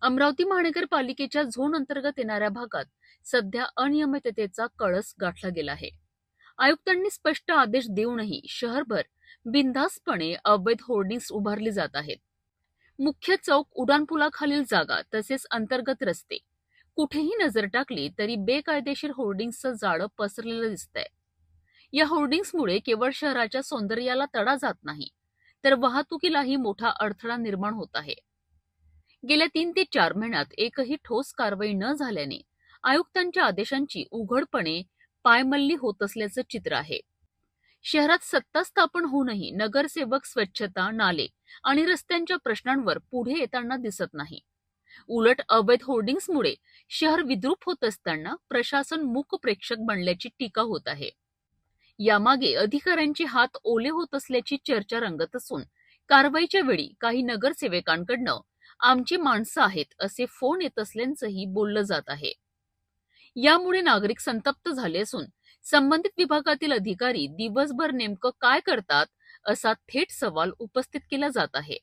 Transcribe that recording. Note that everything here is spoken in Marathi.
अमरावती महानगरपालिकेच्या झोन अंतर्गत येणाऱ्या भागात सध्या अनियमिततेचा कळस गाठला गेला आहे. आयुक्तांनी स्पष्ट आदेश देऊनही शहरभर बिनधास्तपणे अवैध होर्डिंग्स उभारली जात आहेत. मुख्य चौक, उड्डाणपुलाखालील जागा तसेच अंतर्गत रस्ते कुठेही नजर टाकली तरी बेकायदेशीर होर्डिंग्सचं जाळं पसरलेलं दिसतंय. या होर्डिंग्समुळे केवळ शहराच्या सौंदर्याला तडा जात नाही, तर वाहतुकीलाही मोठा अडथळा निर्माण होत आहे. गेल्या 3 ते 4 महिन्यात एकही ठोस कारवाई न झाल्याने आयुक्तांच्या आदेशांची उघडपणे पायमल्ली होत असल्याचं चित्र आहे. शहरात सत्ता स्थापन होऊनही नगरसेवक स्वच्छता, नाले आणि रस्त्यांच्या प्रश्नांवर पुढे येताना दिसत नाही. उलट अवैध होर्डिंग्समुळे शहर विद्रूप होत असताना प्रशासन मूक प्रेक्षक बनल्याची टीका होत आहे. यामागे अधिकाऱ्यांचे हात ओले होत असल्याची चर्चा रंगत असून कारवाईच्या वेळी काही नगरसेवकांकडनं आमची माणसं आहेत असे फोन येत असल्याचंही बोललं जात आहे. यामुळे नागरिक संतप्त झाले असून संबंधित विभागातील अधिकारी दिवसभर नेमकं काय करतात असा थेट सवाल उपस्थित केला जात आहे.